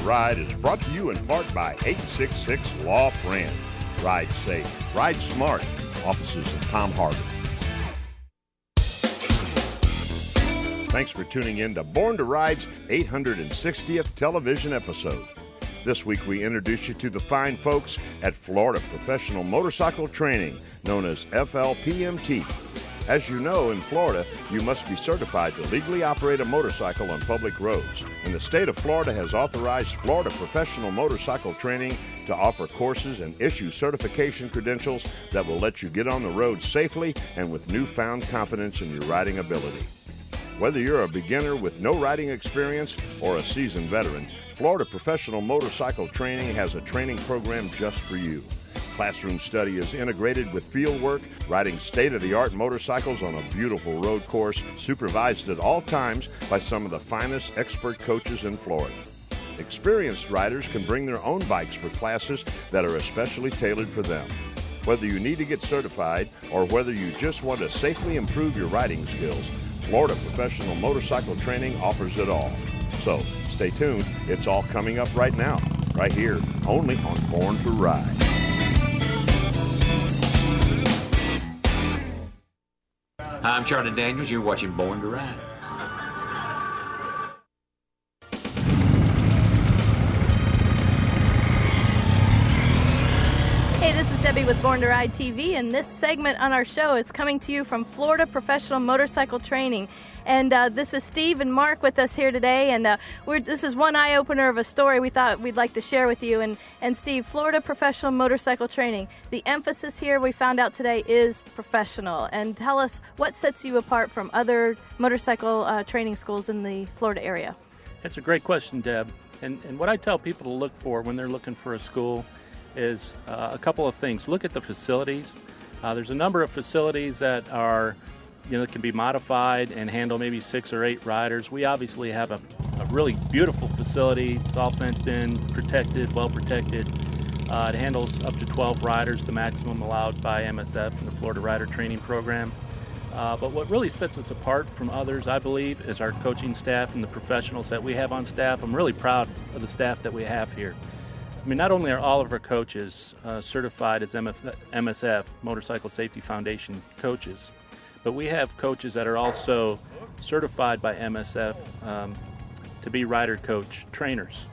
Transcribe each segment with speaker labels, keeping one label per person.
Speaker 1: Ride is brought to you in part by 866 Law Friend. Ride safe, ride smart. Offices in Palm Harbor. Thanks for tuning in to Born to Ride's 860th television episode. This week we introduce you to the fine folks at Florida Professional Motorcycle Training, known as FLPMT. As you know, in Florida, you must be certified to legally operate a motorcycle on public roads. And the state of Florida has authorized Florida Professional Motorcycle Training to offer courses and issue certification credentials that will let you get on the road safely and with newfound confidence in your riding ability. Whether you're a beginner with no riding experience or a seasoned veteran, Florida Professional Motorcycle Training has a training program just for you. Classroom study is integrated with field work, riding state-of-the-art motorcycles on a beautiful road course, supervised at all times by some of the finest expert coaches in Florida. Experienced riders can bring their own bikes for classes that are especially tailored for them. Whether you need to get certified or whether you just want to safely improve your riding skills, Florida Professional Motorcycle Training offers it all. So, stay tuned. It's all coming up right now, right here, only on Born to Ride.
Speaker 2: Hi, I'm Charlie Daniels. You're watching Born to Ride.
Speaker 3: Hey, this is Debbie with Born to Ride TV, and this segment on our show is coming to you from Florida Professional Motorcycle Training. And this is Steve and Mark with us here today, and this is one eye-opener of a story we thought we'd like to share with you. And Steve, Florida Professional Motorcycle Training, the emphasis here we found out today is professional. And tell us what sets you apart from other motorcycle training schools in the Florida area.
Speaker 4: That's a great question, Deb. And what I tell people to look for when they're looking for a school is a couple of things. Look at the facilities. There's a number of facilities that are, can be modified and handle maybe 6 or 8 riders. We obviously have a really beautiful facility. It's all fenced in, protected, well protected. It handles up to 12 riders, the maximum allowed by MSF and the Florida Rider Training Program. But what really sets us apart from others, I believe, is our coaching staff and the professionals that we have on staff. I'm really proud of the staff that we have here. I mean, not only are all of our coaches certified as MSF, Motorcycle Safety Foundation coaches, but we have coaches that are also certified by MSF to be rider coach trainers.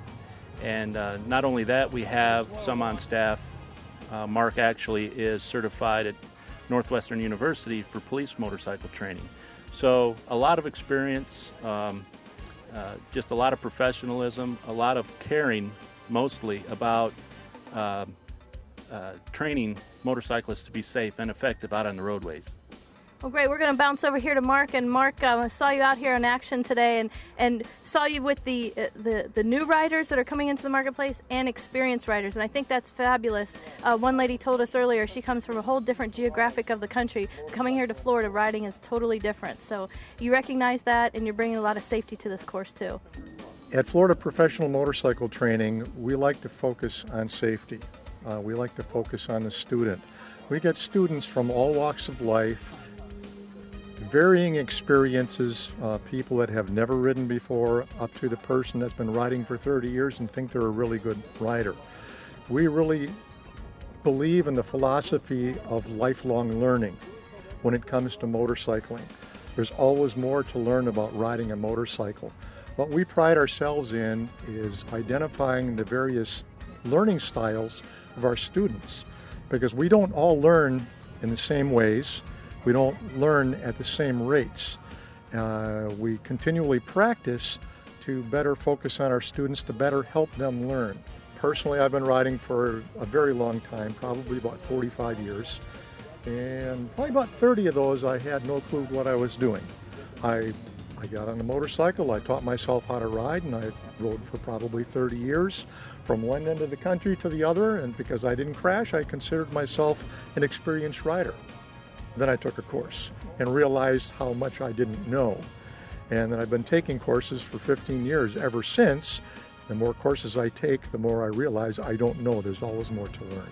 Speaker 4: And not only that, we have some on staff. Mark actually is certified at Northwestern University for police motorcycle training. So a lot of experience, just a lot of professionalism, a lot of caring mostly about training motorcyclists to be safe and effective out on the roadways.
Speaker 3: Well, great. We're going to bounce over here to Mark. And Mark, I saw you out here in action today and saw you with the new riders that are coming into the marketplace and experienced riders. And I think that's fabulous. One lady told us earlier she comes from a whole different geographic of the country. Coming here to Florida, riding is totally different. So you recognize that, and you're bringing a lot of safety to this course, too.
Speaker 5: At Florida Professional Motorcycle Training, we like to focus on safety. We like to focus on the student. We get students from all walks of life, varying experiences, people that have never ridden before, up to the person that's been riding for 30 years and think they're a really good rider. We really believe in the philosophy of lifelong learning when it comes to motorcycling. There's always more to learn about riding a motorcycle. What we pride ourselves in is identifying the various learning styles of our students, because we don't all learn in the same ways. We don't learn at the same rates. We continually practice to better focus on our students, to better help them learn. Personally, I've been riding for a very long time, probably about 45 years. And probably about 30 of those I had no clue what I was doing. I got on a motorcycle, I taught myself how to ride, and I rode for probably 30 years from one end of the country to the other, and because I didn't crash, I considered myself an experienced rider. Then I took a course and realized how much I didn't know. And then I've been taking courses for 15 years ever since. The more courses I take, the more I realize I don't know. There's always more to learn.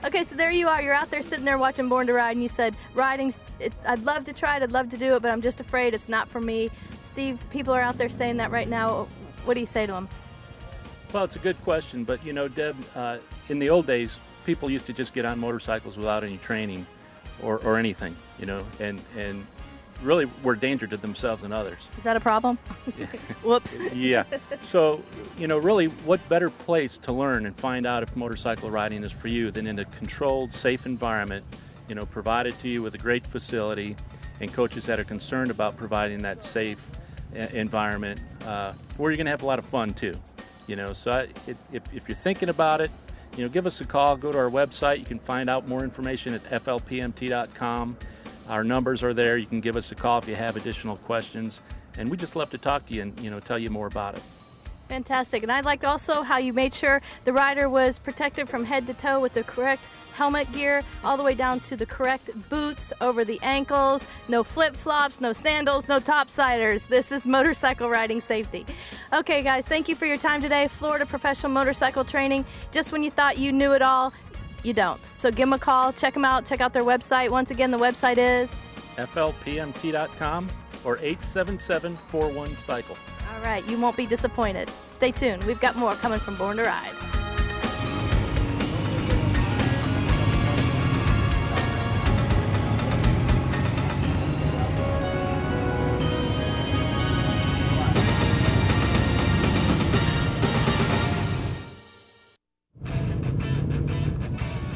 Speaker 3: Okay, so there you are. You're out there sitting there watching Born to Ride, and you said, I'd love to try it, I'd love to do it, but I'm just afraid it's not for me. Steve, people are out there saying that right now. What do you say to them?
Speaker 4: Well, it's a good question, but you know, Deb, in the old days, people used to just get on motorcycles without any training or anything, you know, and really were a danger to themselves and others.
Speaker 3: Is that a problem? Whoops.
Speaker 4: Yeah. So, you know, really, what better place to learn and find out if motorcycle riding is for you than in a controlled, safe environment, you know, provided to you with a great facility and coaches that are concerned about providing that safe environment where you're going to have a lot of fun too. You know, so if you're thinking about it, you know, give us a call, go to our website. You can find out more information at flpmt.com. Our numbers are there. You can give us a call if you have additional questions. And we just love to talk to you and, you know, tell you more about it.
Speaker 3: Fantastic. And I liked also how you made sure the rider was protected from head to toe with the correct helmet gear, all the way down to the correct boots over the ankles, no flip-flops, no sandals, no topsiders. This is motorcycle riding safety. Okay, guys, thank you for your time today. Florida Professional Motorcycle Training. Just when you thought you knew it all, you don't. So give them a call, check them out, check out their website. Once again, the website is
Speaker 4: flpmt.com or 877-41-CYCLE.
Speaker 3: All right, you won't be disappointed. Stay tuned. We've got more coming from Born to Ride.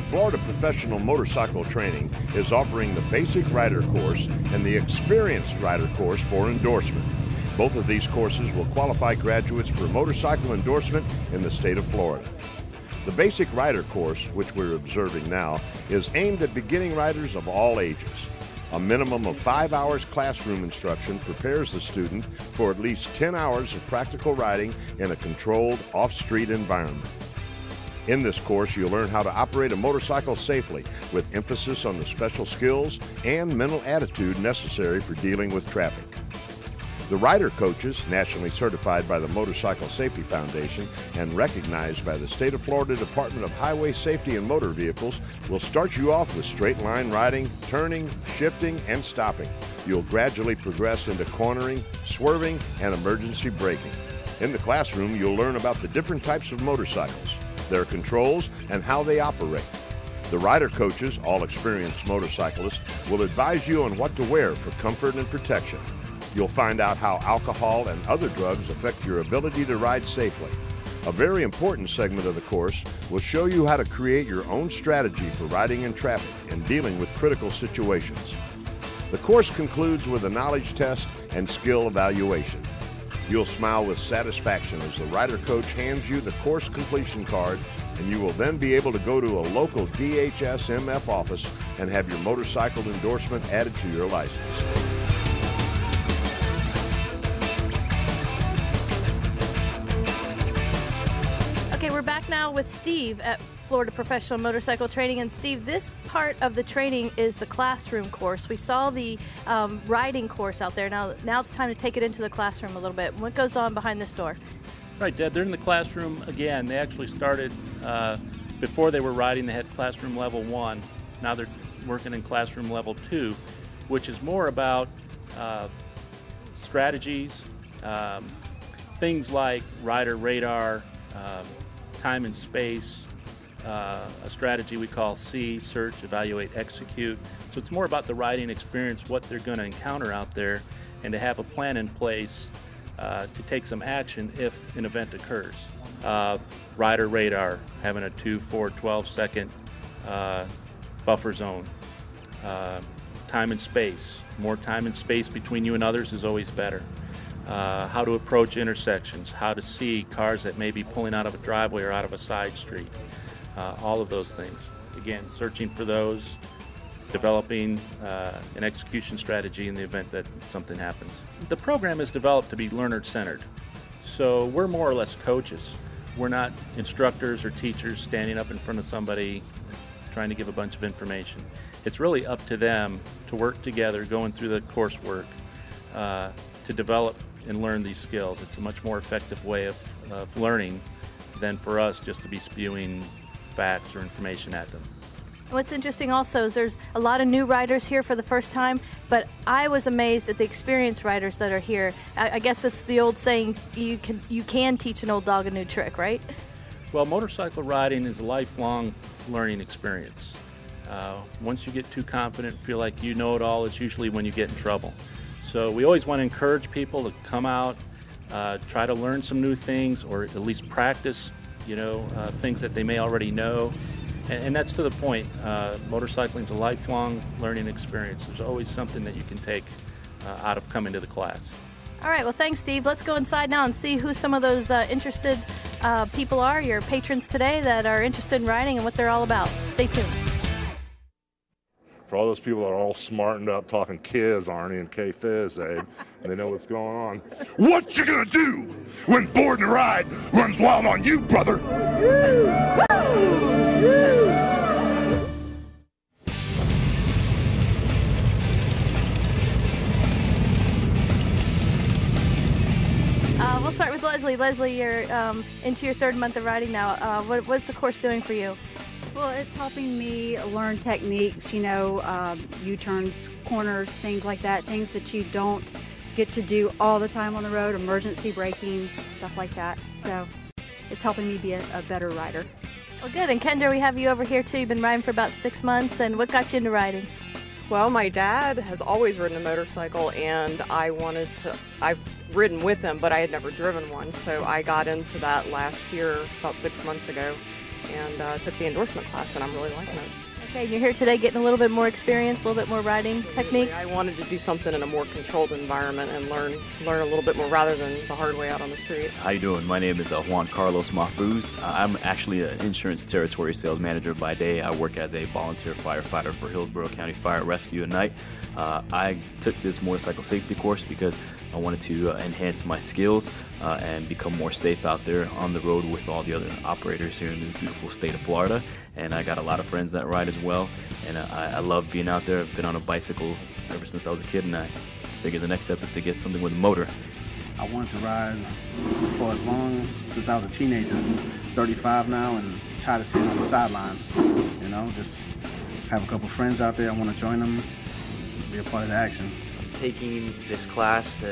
Speaker 1: Florida Professional Motorcycle Training is offering the Basic Rider Course and the Experienced Rider Course for endorsement. Both of these courses will qualify graduates for motorcycle endorsement in the state of Florida. The Basic Rider Course, which we're observing now, is aimed at beginning riders of all ages. A minimum of 5 hours classroom instruction prepares the student for at least 10 hours of practical riding in a controlled off-street environment. In this course, you'll learn how to operate a motorcycle safely with emphasis on the special skills and mental attitude necessary for dealing with traffic. The rider coaches, nationally certified by the Motorcycle Safety Foundation and recognized by the State of Florida Department of Highway Safety and Motor Vehicles, will start you off with straight line riding, turning, shifting, and stopping. You'll gradually progress into cornering, swerving, and emergency braking. In the classroom, you'll learn about the different types of motorcycles, their controls, and how they operate. The rider coaches, all experienced motorcyclists, will advise you on what to wear for comfort and protection. You'll find out how alcohol and other drugs affect your ability to ride safely. A very important segment of the course will show you how to create your own strategy for riding in traffic and dealing with critical situations. The course concludes with a knowledge test and skill evaluation. You'll smile with satisfaction as the rider coach hands you the course completion card, and you will then be able to go to a local DHS MF office and have your motorcycle endorsement added to your license.
Speaker 3: Okay, we're back now with Steve at Florida Professional Motorcycle Training. And Steve, this part of the training is the classroom course. We saw the riding course out there. Now it's time to take it into the classroom a little bit. What goes on behind this door?
Speaker 4: Right, Deb, they're in the classroom again. They actually started, before they were riding, they had classroom level 1. Now they're working in classroom level 2, which is more about strategies, things like rider radar, time and space, a strategy we call C, search, evaluate, execute. So it's more about the riding experience, what they're going to encounter out there, and to have a plan in place to take some action if an event occurs. Rider radar, having a 2, 4, 12 second buffer zone. Time and space, more time and space between you and others is always better. How to approach intersections, how to see cars that may be pulling out of a driveway or out of a side street. All of those things. Again, searching for those, developing an execution strategy in the event that something happens. The program is developed to be learner-centered. So we're more or less coaches. We're not instructors or teachers standing up in front of somebody trying to give a bunch of information. It's really up to them to work together, going through the coursework, to develop and learn these skills. It's a much more effective way of learning than for us just to be spewing facts or information at them.
Speaker 3: What's interesting also is there's a lot of new riders here for the first time, but I was amazed at the experienced riders that are here. I guess it's the old saying, you can teach an old dog a new trick, right?
Speaker 4: Well, motorcycle riding is a lifelong learning experience. Once you get too confident, feel like you know it all, it's usually when you get in trouble. So we always want to encourage people to come out, try to learn some new things, or at least practice, things that they may already know. And that's to the point. Motorcycling is a lifelong learning experience. There's always something that you can take out of coming to the class.
Speaker 3: All right, well, thanks, Steve. Let's go inside now and see who some of those interested people are, your patrons today that are interested in riding and what they're all about. Stay tuned.
Speaker 6: For all those people that are all smartened up talking Kiz, Arnie, and K-Fizz, Abe, and they know what's going on. What you gonna do when Board and Ride runs wild on you, brother?
Speaker 3: We'll start with Leslie. Leslie, you're into your third month of riding now. What's the course doing for you?
Speaker 7: Well, it's helping me learn techniques, U-turns, corners, things like that, things that you don't get to do all the time on the road, emergency braking, stuff like that. So it's helping me be a better rider.
Speaker 3: Well, good. And Kendra, we have you over here too. You've been riding for about 6 months. And what got you into riding?
Speaker 8: Well, my dad has always ridden a motorcycle, and I've ridden with him, but I had never driven one. So I got into that last year, about 6 months ago, and took the endorsement class, and I'm really liking it.
Speaker 3: Okay, and you're here today getting a little bit more experience, a little bit more riding technique.
Speaker 8: I wanted to do something in a more controlled environment and learn a little bit more rather than the hard way out on the street.
Speaker 9: How you doing? My name is Juan Carlos Mahfouz. I'm actually an insurance territory sales manager by day. I work as a volunteer firefighter for Hillsborough County Fire Rescue at night. I took this motorcycle safety course because I wanted to enhance my skills and become more safe out there on the road with all the other operators here in the beautiful state of Florida. And I got a lot of friends that ride as well, and I love being out there. I've been on a bicycle ever since I was a kid, and I figured the next step is to get something with a motor.
Speaker 10: I wanted to ride for as long since I was a teenager. I'm 35 now and tired of sitting on the sideline. Just have a couple friends out there. I want to join them, be a part of the action.
Speaker 11: I'm taking this class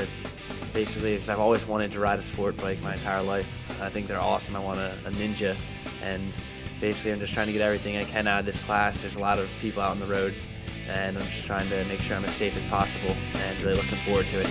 Speaker 11: basically because I've always wanted to ride a sport bike my entire life. I think they're awesome. I want a Ninja, and basically I'm just trying to get everything I can out of this class. There's a lot of people out on the road, and I'm just trying to make sure I'm as safe as possible and really looking forward to it.